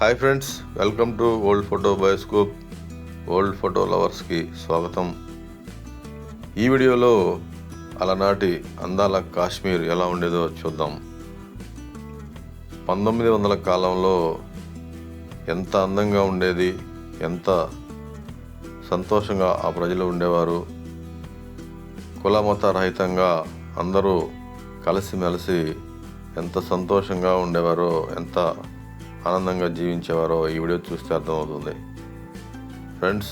Hi friends, welcome to old photo bioscope. Old photo లవర్స్కి స్వాగతం. ఈ వీడియోలో అలనాటి అందాల కాశ్మీర్ ఎలా ఉండేదో చూద్దాం. 1900 కాలంలో ఎంత అందంగా ఉండేది, ఎంత సంతోషంగా ఆ ప్రజలు ఉండేవారు. కులమత రహితంగా అందరూ కలిసిమెలిసి ఎంత సంతోషంగా ఉండేవారో, ఎంత ఆనందంగా జీవించేవారో ఈ వీడియో చూస్తే అర్థమవుతుంది. ఫ్రెండ్స్,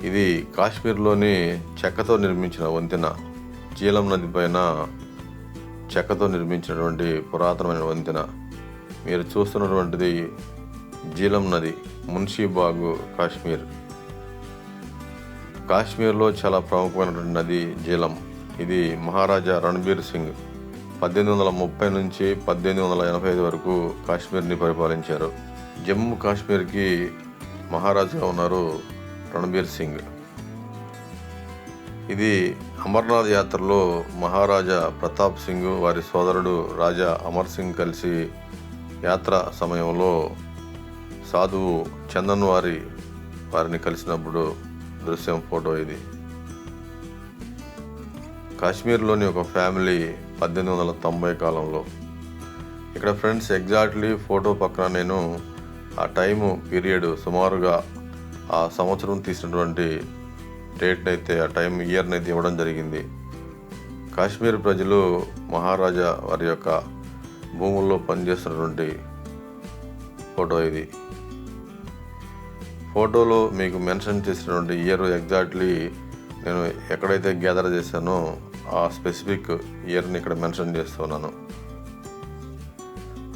ఇది కాశ్మీర్లోని చెక్కతో నిర్మించిన వంతెన. జీలం నది పైన చెక్కతో నిర్మించినటువంటి పురాతనమైన వంతెన. మీరు చూస్తున్నటువంటిది జీలం నది, మున్షీబాగు, కాశ్మీర్. కాశ్మీర్లో చాలా ప్రముఖమైనటువంటి నది జీలం. ఇది మహారాజా రణబీర్ సింగ్ 1830 నుంచి 1885 వరకు కాశ్మీర్ని పరిపాలించారు. జమ్మూ కాశ్మీర్కి మహారాజుగా ఉన్నారు రణబీర్ సింగ్. ఇది అమర్నాథ్ యాత్రలో మహారాజా ప్రతాప్ సింగ్ వారి సోదరుడు రాజా అమర్ సింగ్ కలిసి యాత్ర సమయంలో సాధువు చందన్ వారిని కలిసినప్పుడు దృశ్యం ఫోటో ఇది. కాశ్మీర్లోని ఒక ఫ్యామిలీ 1890 కాలంలో. ఇక్కడ ఫ్రెండ్స్, ఎగ్జాక్ట్లీ ఫోటో పక్కన నేను ఆ టైము పీరియడ్, సుమారుగా ఆ సంవత్సరం తీసినటువంటి డేట్ని అయితే, ఆ టైం ఇయర్ని అయితే ఇవ్వడం జరిగింది. కాశ్మీర్ ప్రజలు మహారాజా వారి యొక్క భూముల్లో పనిచేస్తున్నటువంటి ఫోటో ఇది. ఫోటోలో మీకు మెన్షన్ చేసినటువంటి ఇయర్ ఎగ్జాక్ట్లీ నేను ఎక్కడైతే గ్యాదర్ చేశానో ఆ స్పెసిఫిక్ ఇయర్ని ఇక్కడ మెన్షన్ చేస్తున్నాను.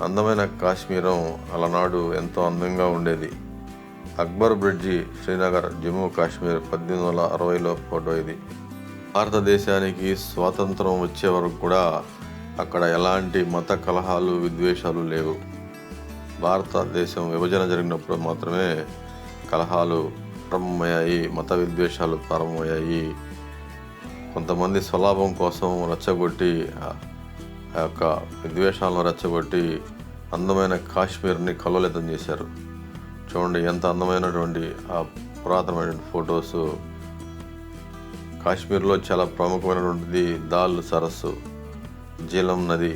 అందమైన కాశ్మీరం అలనాడు ఎంతో అందంగా ఉండేది. అక్బర్ బ్రిడ్జి, శ్రీనగర్, జమ్మూ కాశ్మీర్ 1860లో ఫోటో ఇది. భారతదేశానికి స్వాతంత్రం వచ్చే వరకు కూడా అక్కడ ఎలాంటి మత కలహాలు, విద్వేషాలు లేవు. భారతదేశం విభజన జరిగినప్పుడు మాత్రమే కలహాలు ప్రారంభమయ్యాయి, మత విద్వేషాలు ప్రారంభమయ్యాయి. కొంతమంది స్వలాభం కోసం రెచ్చగొట్టి, ఆ యొక్క విద్వేషాలను రెచ్చగొట్టి అందమైన కాశ్మీర్ని కల్లోలితం చేశారు. చూడండి ఎంత అందమైనటువంటి ఆ పురాతనమైనటువంటి ఫొటోస్. కాశ్మీర్లో చాలా ప్రముఖమైనటువంటిది దాల్ సరస్సు, జీలం నది,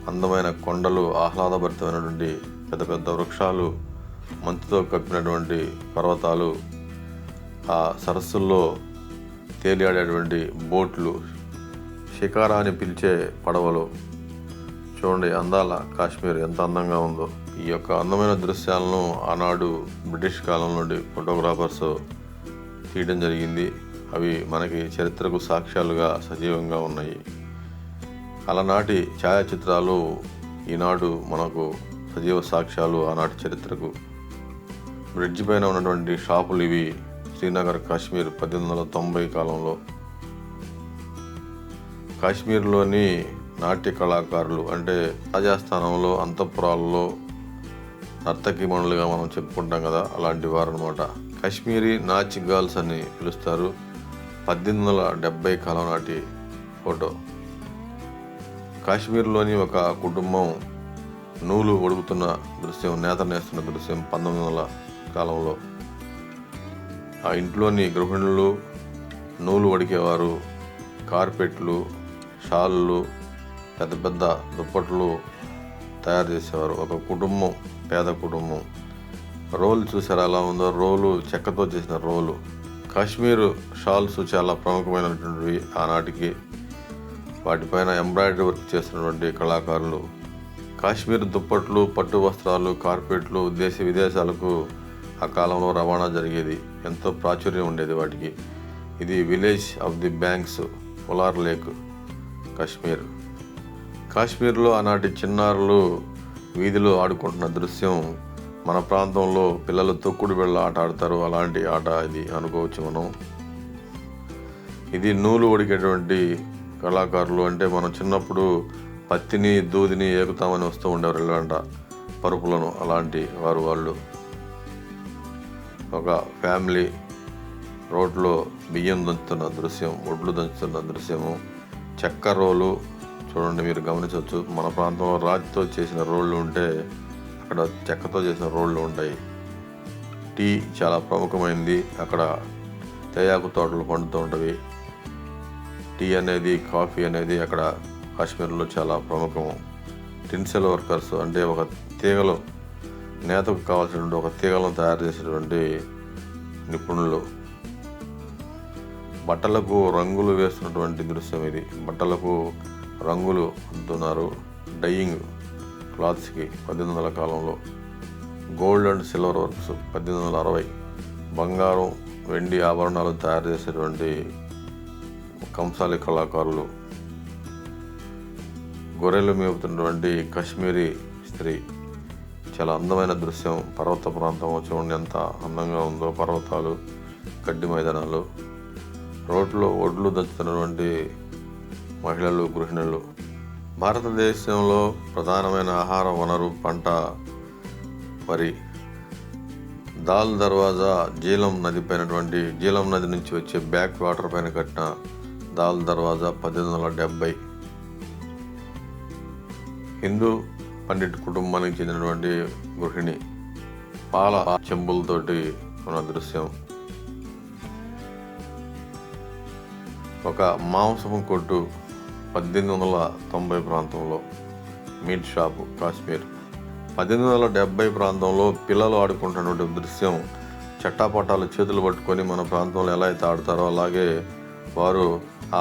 అందమైన కొండలు, ఆహ్లాదభరితమైనటువంటి పెద్ద పెద్ద వృక్షాలు, మంచుతో కప్పినటువంటి పర్వతాలు, ఆ సరస్సుల్లో తేలియాడేటువంటి బోట్లు, షికారా అని పిలిచే పడవలు. చూడండి అందాల కాశ్మీర్ ఎంత అందంగా ఉందో. ఈ యొక్క అందమైన దృశ్యాలను ఆనాడు బ్రిటిష్ కాలం నుండి ఫోటోగ్రాఫర్స్ తీయడం జరిగింది. అవి మనకి చరిత్రకు సాక్ష్యాలుగా సజీవంగా ఉన్నాయి. అలనాటి ఛాయాచిత్రాలు ఈనాడు మనకు సజీవ సాక్ష్యాలు ఆనాటి చరిత్రకు. బ్రిడ్జి పైన ఉన్నటువంటి షాపులు ఇవి. శ్రీనగర్, కాశ్మీర్ 1890 కాలంలో. కాశ్మీర్లోని నాట్య కళాకారులు అంటే రాజస్థానంలో అంతఃపురాల్లో నర్తకిమణులుగా మనం చెప్పుకుంటాం కదా, అలాంటి వారు అనమాట. కాశ్మీరీ నాచ్ గర్ల్స్ అని పిలుస్తారు. 1870 కాలం నాటి ఫోటో. కాశ్మీర్లోని ఒక కుటుంబం నూలు ఒడుగుతున్న దృశ్యం, నేత నేస్తున్న దృశ్యం 1900 కాలంలో. ఆ ఇంట్లోని గృహిణులు నూలు వడికేవారు. కార్పెట్లు, షాళ్ళు, పెద్ద పెద్ద దుప్పట్లు తయారు చేసేవారు. ఒక కుటుంబం, పేద కుటుంబం. రోలు చూసారా ఎలా ఉందో? రోలు చెక్కతో చేసిన రోలు. కాశ్మీర్ షాల్స్ చాలా ప్రముఖమైనటువంటివి ఆనాటికి. వాటిపైన ఎంబ్రాయిడరీ వర్క్ చేసినటువంటి కళాకారులు. కాశ్మీర్ దుప్పట్లు, పట్టు వస్త్రాలు, కార్పెట్లు దేశ విదేశాలకు ఆ కాలంలో రవాణా జరిగేది. ఎంతో ప్రాచుర్యం ఉండేది వాటికి. ఇది village of the banks, Wular lake, Kashmir. కాశ్మీర్లో ఆనాటి చిన్నారులు వీధిలో ఆడుకుంటున్న దృశ్యం మన ప్రాంతంలో పిల్లలు తొక్కుడు బిళ్ళ ఆట ఆడతారు, అలాంటి ఆట ఇది అనుకోవచ్చు మనం. ఇది నూలు ఒడికేటువంటి కళాకారులు. అంటే మనం చిన్నప్పుడు పత్తిని, దూదిని ఏగుతామని వస్తూ ఉండేవారు ఇళ్ళంట, పరుపులను. అలాంటి వాళ్ళు. ఒక ఫ్యామిలీ రోడ్లో బియ్యం దంచుతున్న దృశ్యం, ఒడ్లు దంచుతున్న దృశ్యము. చెక్క రోలు చూడండి, మీరు గమనించవచ్చు. మన ప్రాంతంలో రాతితో చేసిన రోళ్ళు ఉంటే అక్కడ చెక్కతో చేసిన రోడ్లు ఉంటాయి. టీ చాలా ప్రముఖమైనది. అక్కడ తేయాకు తోటలు పండుతూ ఉంటవి. టీ అనేది, కాఫీ అనేది అక్కడ కాశ్మీర్లో చాలా ప్రముఖము. టిన్సెల్ వర్కర్స్ అంటే ఒక తీగలు, నేతకు కావాల్సినటువంటి ఒక తీగలను తయారు చేసేటువంటి నిపుణులు. బట్టలకు రంగులు వేస్తున్నటువంటి దృశ్యం ఇది. బట్టలకు రంగులు అద్దుతున్నారు. డైయింగ్ క్లాత్స్కి 1800 కాలంలో. Gold and silver works 1860. బంగారం, వెండి ఆభరణాలు తయారు చేసేటువంటి కంసాలి కళాకారులు. గొర్రెలు మేపుతున్నటువంటి కాశ్మీరీ స్త్రీ. చాలా అందమైన దృశ్యం. పర్వత ప్రాంతం చూడండి ఎంత అందంగా ఉందో. పర్వతాలు, గడ్డి మైదానాలు, రోడ్లో ఒడ్లు దంచుతున్నటువంటి మహిళలు, గృహిణులు. భారతదేశంలో ప్రధానమైన ఆహార వనరు పంట వరి. దాల్ దర్వాజా జీలం నది పైనటువంటి జీలం నది నుంచి వచ్చే బ్యాక్ వాటర్ పైన కట్టిన దాల్ దర్వాజా 1870. హిందూ పండిట్ కుటుంబానికి చెందినటువంటి గృహిణి పాల చెంబులతోటి ఉన్న దృశ్యం. ఒక మాంసము కొట్టు 1890 ప్రాంతంలో. Meet shop Kashmir. 1870 ప్రాంతంలో పిల్లలు ఆడుకుంటున్నటువంటి దృశ్యం. చట్టాపట్టాలు చేతులు పట్టుకొని మన ప్రాంతంలో ఎలా అయితే ఆడతారో అలాగే వారు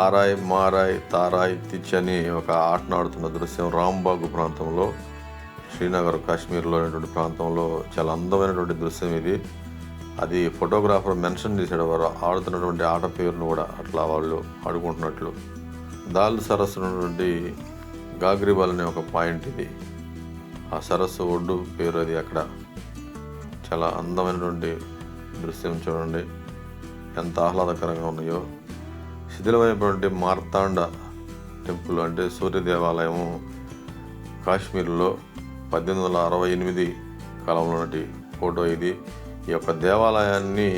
ఆరాయ్, మారాయ్, తారాయ్, తిచ్ అని ఒక ఆటను ఆడుతున్న దృశ్యం రాంబాగు ప్రాంతంలో, శ్రీనగర్ కాశ్మీర్లో అనేటువంటి ప్రాంతంలో. చాలా అందమైనటువంటి దృశ్యం ఇది. అది ఫోటోగ్రాఫర్ మెన్షన్ చేశాడు, వారు ఆడుతున్నటువంటి ఆట పేరును కూడా అట్లా వాళ్ళు ఆడుకుంటున్నట్లు. దాల్ సరస్సు ఉన్నటువంటి గాగ్రిబాల్ అనే ఒక పాయింట్ ఇది. ఆ సరస్సు ఒడ్డు పేరు అది. అక్కడ చాలా అందమైనటువంటి దృశ్యం చూడండి ఎంత ఆహ్లాదకరంగా ఉన్నాయో. శిథిలమైనటువంటి మార్తాండ టెంపుల్ అంటే సూర్య దేవాలయము కాశ్మీర్లో 1868 కాలంలో నాటి ఫోటో ఇది. ఈ యొక్క దేవాలయాన్ని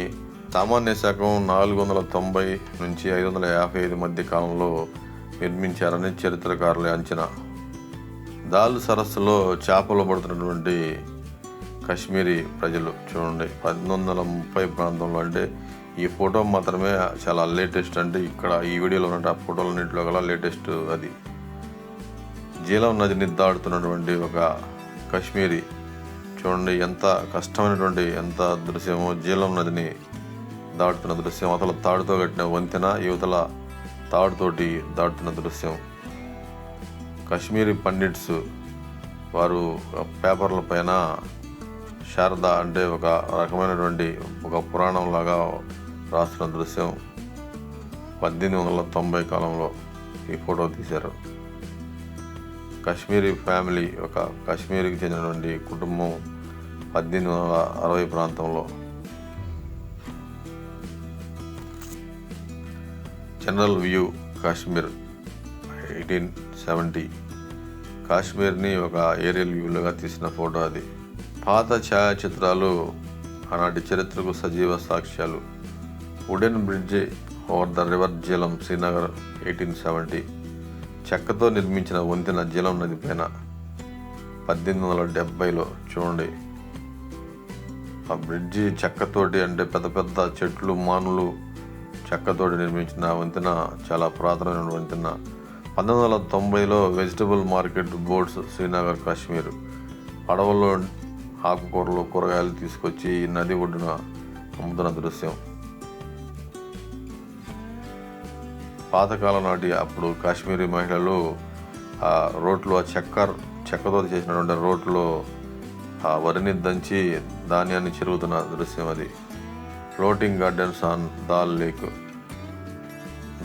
సామాన్య శకం 490 నుంచి 555 మధ్య కాలంలో నిర్మించారని చరిత్రకారుల అంచనా. దాల్ సరస్సులో చేపలు పడుతున్నటువంటి కాశ్మీరీ ప్రజలు చూడండి 1930 ప్రాంతంలో. అంటే ఈ ఫోటో మాత్రమే చాలా లేటెస్ట్. అంటే ఇక్కడ ఈ వీడియోలో ఉన్నట్టు ఆ ఫోటోలన్నింటిలో గల లేటెస్ట్ అది. జీలం నదిని దాడుతున్నటువంటి ఒక కాశ్మీరీ చూడండి ఎంత కష్టమైనటువంటి ఎంత దృశ్యమో. జీలం నదిని దాటుతున్న దృశ్యం. అవతల తాడుతో కట్టిన వంతెన, యువతల తాడుతోటి దాటుతున్న దృశ్యం. కాశ్మీరీ పండిట్స్ వారు పేపర్ల పైన శారద అంటే ఒక రకమైనటువంటి ఒక పురాణం లాగా రాస్తున్న దృశ్యం. 1890 కాలంలో ఈ ఫోటో తీశారు. కాశ్మీరీ ఫ్యామిలీ, ఒక కాశ్మీరీకి చెందినటువంటి కుటుంబం 1860 ప్రాంతంలో. General view Kashmir 1870. కాశ్మీర్ని ఒక ఏరియల్ వ్యూలుగా తీసిన ఫోటో అది. పాత ఛాయాచిత్రాలు ఆనాటి చరిత్రకు సజీవ సాక్ష్యాలు. Wooden bridge over the river Jhelum Srinagar 1870. చెక్కతో నిర్మించిన వంతెన జీలం నది పైన 1870లో. చూడండి ఆ బ్రిడ్జి చెక్కతోటి, అంటే పెద్ద పెద్ద చెట్లు, మానులు చెక్కతోటి నిర్మించిన వంతెన. చాలా పురాతనమైన వంతెన. 1990లో vegetable market boards Srinagar Kashmir. పడవల్లో ఆకుకూరలు, కూరగాయలు తీసుకొచ్చి నది ఒడ్డున అమ్ముతున్న దృశ్యం. పాతకాలం నాటి అప్పుడు కాశ్మీరీ మహిళలు ఆ రోట్లో చెక్కతో చేసినటువంటి రోట్లో ఆ వరిని దంచి ధాన్యాన్ని చెరుగుతున్న దృశ్యం అది. Floating gardens on dal lake.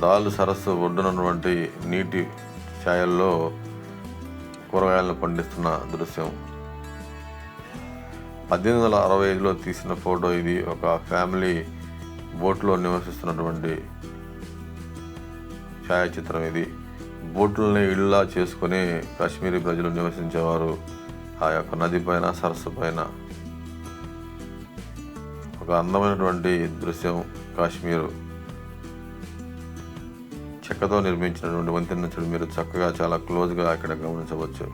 Dal సరస్సు ఒడ్డునటువంటి నీటి ఛాయల్లో కూరగాయలను పండిస్తున్న దృశ్యం. 1865లో తీసిన ఫోటో ఇది. ఒక ఫ్యామిలీ బోట్లో నివసిస్తున్నటువంటి ఛాయాచిత్రం ఇది. బోట్లని ఇళ్ళ చేసుకుని కాశ్మీరీ ప్రజలు నివసించేవారు ఆ యొక్క నది పైన, సరస్సు పైన. ఒక అందమైనటువంటి దృశ్యం. కాశ్మీరు చెక్కతో నిర్మించినటువంటి వంతెన చూడు మీరు చక్కగా చాలా క్లోజ్గా ఇక్కడ గమనించవచ్చు.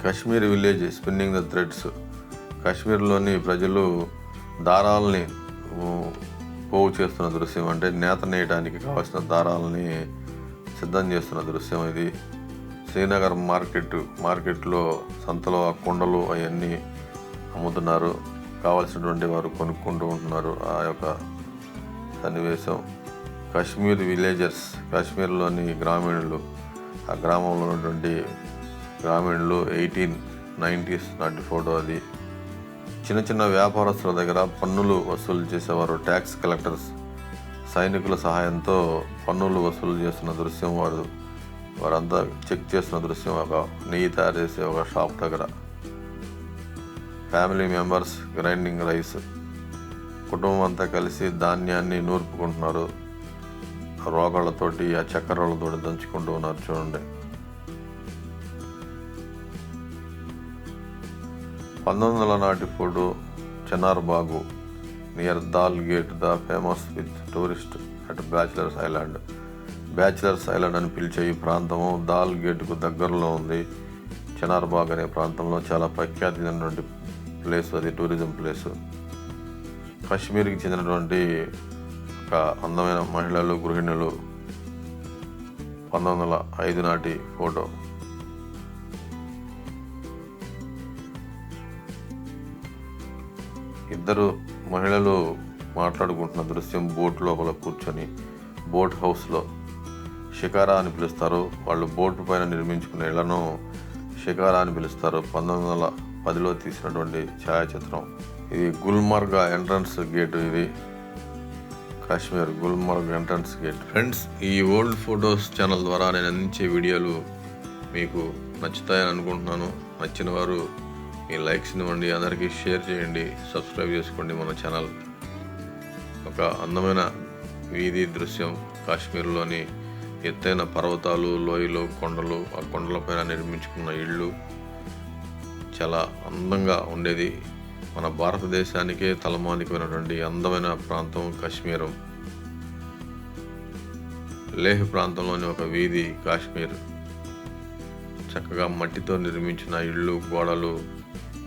Kashmir village spinning the threads. కాశ్మీర్లోని ప్రజలు దారాలని పోగు చేస్తున్న దృశ్యం, అంటే నేత నేయడానికి కావాల్సిన దారాలని సిద్ధం చేస్తున్న దృశ్యం ఇది. శ్రీనగర్ మార్కెట్లో సంతలో ఆ కుండలు అవన్నీ అమ్ముతున్నారు. కావాల్సినటువంటి వారు కొనుక్కుంటూ ఉంటున్నారు. ఆ యొక్క సన్నివేశం. కాశ్మీర్ విలేజర్స్, కాశ్మీర్లోని గ్రామీణులు, ఆ గ్రామంలో ఉన్నటువంటి గ్రామీణులు 1890s నాటి ఫోటో అది. చిన్న చిన్న వ్యాపారస్తుల దగ్గర పన్నులు వసూలు చేసేవారు, ట్యాక్స్ కలెక్టర్స్ సైనికుల సహాయంతో పన్నులు వసూలు చేస్తున్న దృశ్యం. వారంతా చెక్ చేస్తున్న దృశ్యం. ఒక నెయ్యి తయారు చేసే ఒక షాప్ దగ్గర. ఫ్యామిలీ మెంబర్స్ గ్రైండింగ్ రైస్, కుటుంబం అంతా కలిసి ధాన్యాన్ని నూర్పుకుంటున్నారు. రోగాళ్ళతోటి, ఆ చక్కెరలతోటి దంచుకుంటూ ఉన్నారు చూడండి. 1900 నాటి ఫోటో. చెనార్ బాగు near dal gate, the famous with tourist at bachelors island. Bachelors island అని పిలిచే ఈ ప్రాంతము దాల్ గేట్కు దగ్గరలో ఉంది. చెనార్ బాగ్ అనే ప్రాంతంలో చాలా ప్రఖ్యాతి చెందినటువంటి ప్లేస్ అది, టూరిజం ప్లేస్. కాశ్మీర్కి చెందినటువంటి ఒక అందమైన మహిళలు, గృహిణులు. 1905 నాటి ఫోటో. ఇద్దరు మహిళలు మాట్లాడుకుంటున్న దృశ్యం బోట్ లోపల కూర్చొని. బోట్ హౌస్లో షికారా అని పిలుస్తారు. వాళ్ళు బోటు పైన నిర్మించుకునే ఇళ్లను షికారా అని పిలుస్తారు. 1910లో తీసినటువంటి ఛాయాచిత్రం ఇది. గుల్మర్గ్ ఎంట్రన్స్ గేట్ ఇది. Kashmir Gulmarg entrance gate. Friends, ఈ ఓల్డ్ ఫొటోస్ ఛానల్ ద్వారా నేను అందించే వీడియోలు మీకు నచ్చుతాయని అనుకుంటున్నాను. నచ్చిన వారు మీ లైక్స్ ఇవ్వండి, అందరికీ షేర్ చేయండి, సబ్స్క్రైబ్ చేసుకోండి మన ఛానల్. ఒక అందమైన వీధి దృశ్యం. కాశ్మీర్లోని ఎత్తైన పర్వతాలు, లోయలు, కొండలు, ఆ కొండలపైన నిర్మించుకున్న ఇళ్ళు చాలా అందంగా ఉండేది. మన భారతదేశానికే తలమానికమైనటువంటి అందమైన ప్రాంతం కాశ్మీరం. లేహ్ ప్రాంతంలోని ఒక వీధి కాశ్మీర్. చక్కగా మట్టితో నిర్మించిన ఇళ్ళు, గోడలు,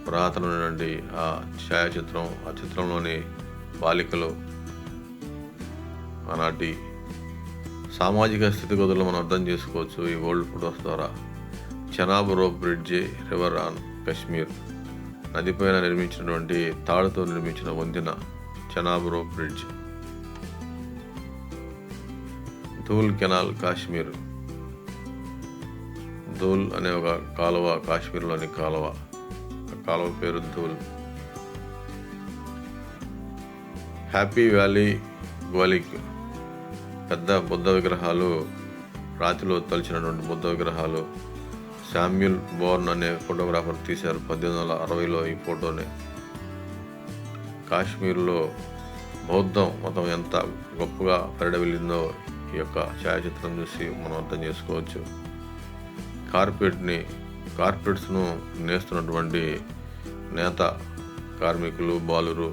పురాతనమైనటువంటి ఆ ఛాయాచిత్రం, ఆ చిత్రంలోని బాలికలు, ఆనాటి సామాజిక స్థితిగతులు మనం అర్థం చేసుకోవచ్చు ఈ ఓల్డ్ ఫొటోస్ ద్వారా. Chenab rope bridge, river on Kashmir. నదిపైన నిర్మించినటువంటి తాడుతో నిర్మించిన వంతెన Chenab rope bridge. Dhul canal Kashmir. Dhul అనే ఒక కాలువ, కాశ్మీర్లోని కాలువ. ఆ కాలువ పేరు ధూల్. Happy valley గ్వాలిక్. పెద్ద బుద్ధ విగ్రహాలు, రాతిలో తలిచినటువంటి బుద్ధ విగ్రహాలు. శామ్యూల్ బోర్న్ అనే ఫోటోగ్రాఫర్ తీశారు 1860లో ఈ ఫోటోని. కాశ్మీర్లో బౌద్ధం మతం ఎంత గొప్పగా పరిడవిల్లిందో ఈ యొక్క ఛాయాచిత్రం చూసి మనం అర్థం చేసుకోవచ్చు. కార్పెట్స్ను నేస్తున్నటువంటి నేత కార్మికులు, బాలురు.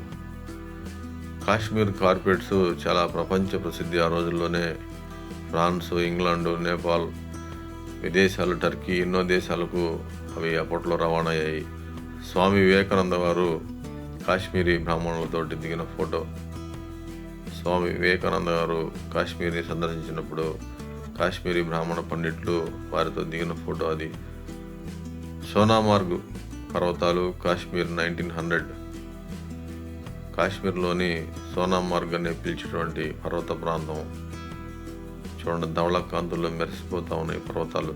కాశ్మీర్ కార్పెట్స్ చాలా ప్రపంచ ప్రసిద్ధి. ఆ రోజుల్లోనే ఫ్రాన్స్, ఇంగ్లాండ్, నేపాల్, విదేశాలు, టర్కీ, ఎన్నో దేశాలకు అవి అప్పట్లో రవాణా అయ్యాయి. స్వామి వివేకానంద వారు కాశ్మీరీ బ్రాహ్మణులతోటి దిగిన ఫోటో. స్వామి వివేకానంద గారు కాశ్మీర్ని సందర్శించినప్పుడు కాశ్మీరీ బ్రాహ్మణ పండిట్లు వారితో దిగిన ఫోటో అది. సోనామార్గ్ పర్వతాలు, కాశ్మీర్ 1900. కాశ్మీర్లోని సోనామార్గ్ అనే పిలిచేటువంటి పర్వత ప్రాంతం. చూడండి, ధవళ కాంతుల్లో మెరిసిపోతూ ఉన్నాయి పర్వతాలు.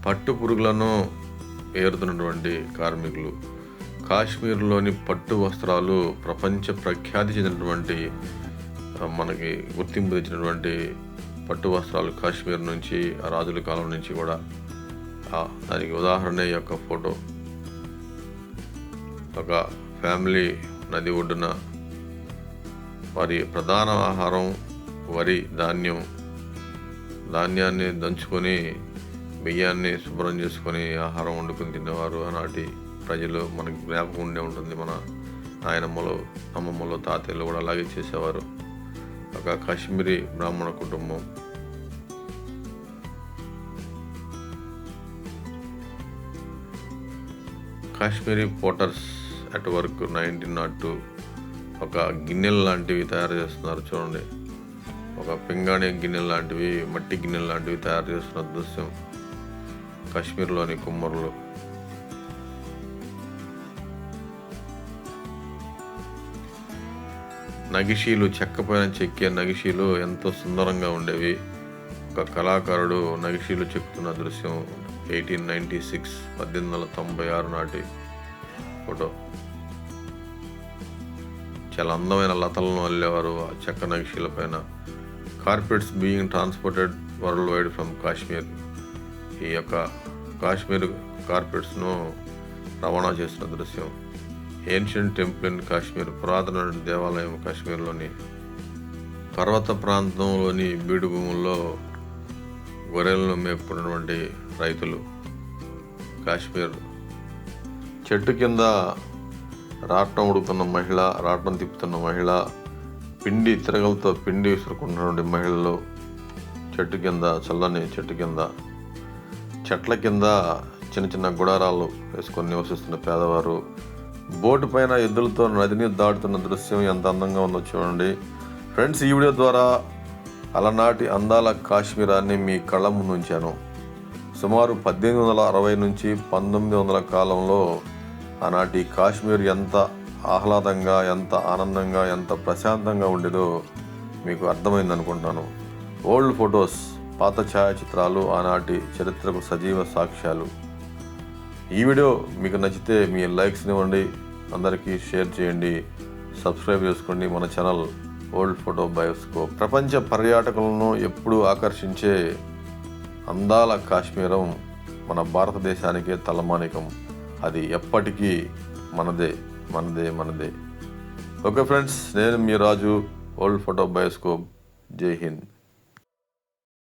పట్టు పురుగులను ఏరుతున్నటువంటి కార్మికులు. కాశ్మీర్లోని పట్టు వస్త్రాలు ప్రపంచ ప్రఖ్యాతి చెందినటువంటి, మనకి గుర్తింపు తెచ్చినటువంటి పట్టు వస్త్రాలు కాశ్మీర్ నుంచి, ఆ రాజుల కాలం నుంచి కూడా. దానికి ఉదాహరణ ఈ యొక్క ఫోటో. ఒక ఫ్యామిలీ నది ఒడ్డున. వారి ప్రధాన ఆహారం వరి, ధాన్యాన్ని దంచుకొని బియ్యాన్ని శుభ్రం చేసుకొని ఆహారం వండుకొని తినేవారు ఆనాటి ప్రజలు. మనకి జ్ఞాపకం ఉండే ఉంటుంది, మన నాయనమ్మలు, అమ్మమ్మలు, తాతయ్యలు కూడా అలాగే చేసేవారు. ఒక కాశ్మీరీ బ్రాహ్మణ కుటుంబం. కాశ్మీరీ పోటర్స్ అట్ వర్క్ 1902 ఒక గిన్నెలు లాంటివి తయారు చేస్తున్నారు చూడండి. ఒక పింగాణి గిన్నెలు లాంటివి, మట్టి గిన్నెలు లాంటివి తయారు చేస్తున్న దృశ్యం కాశ్మీర్లోని కుమ్మరులు. నగిషీలు, చెక్కపైన చెక్కే నగిషీలు ఎంతో సుందరంగా ఉండేవి. ఒక కళాకారుడు నగిషీలు చెక్కుతున్న దృశ్యం 1896 1896 నాటి ఫోటో. చాలా అందమైన లతలను అల్లేవారు ఆ చెక్క నగిషీల పైన. Carpets being transported world wide from Kashmir. ఈ యొక్క కాశ్మీర్ కార్పెట్స్ను రవాణా చేసిన దృశ్యం. ఏన్షియంట్ టెంపుల్ ఇన్ కాశ్మీర్, పురాతన దేవాలయం కాశ్మీర్లోని పర్వత ప్రాంతంలోని బీడు భూముల్లో గొర్రెలను మేపుకున్నటువంటి రైతులు. కాశ్మీర్ చెట్టు కింద రాట్నం ఉడుకుతున్న మహిళ, రాట్నం తిప్పుతున్న మహిళ, పిండి తిరగలతో పిండి విసురుకుంటున్నటువంటి మహిళలు చెట్టు కింద, చల్లని చెట్టు కింద, చెట్ల కింద చిన్న చిన్న గుడారాలు వేసుకొని నివసిస్తున్న పేదవారు. బోటు పైన ఎద్దులతో నదిని దాటుతున్న దృశ్యం ఎంత అందంగా ఉందో చూడండి ఫ్రెండ్స్. ఈ వీడియో ద్వారా అలనాటి అందాల కాశ్మీరాన్ని మీ కళ్ళ ముందు ఉంచాను. సుమారు 1860 నుంచి 1900 కాలంలో ఆనాటి కాశ్మీర్ ఎంత ఆహ్లాదంగా, ఎంత ఆనందంగా, ఎంత ప్రశాంతంగా ఉండేదో మీకు అర్థమైంది అనుకుంటాను. ఓల్డ్ ఫొటోస్, పాత ఛాయాచిత్రాలు ఆనాటి చరిత్రకు సజీవ సాక్ష్యాలు. ఈ వీడియో మీకు నచ్చితే మీ లైక్స్ని ఇవ్వండి, అందరికీ షేర్ చేయండి, సబ్స్క్రైబ్ చేసుకోండి మన ఛానల్ ఓల్డ్ ఫోటో బయోస్కోప్. ప్రపంచ పర్యాటకులను ఎప్పుడూ ఆకర్షించే అందాల కాశ్మీరం మన భారతదేశానికే తలమానికం. అది ఎప్పటికీ మనదే మనదే మనదే. ఓకే ఫ్రెండ్స్, నేను మీ రాజు, ఓల్డ్ ఫోటో బయోస్కోప్. జై హింద్.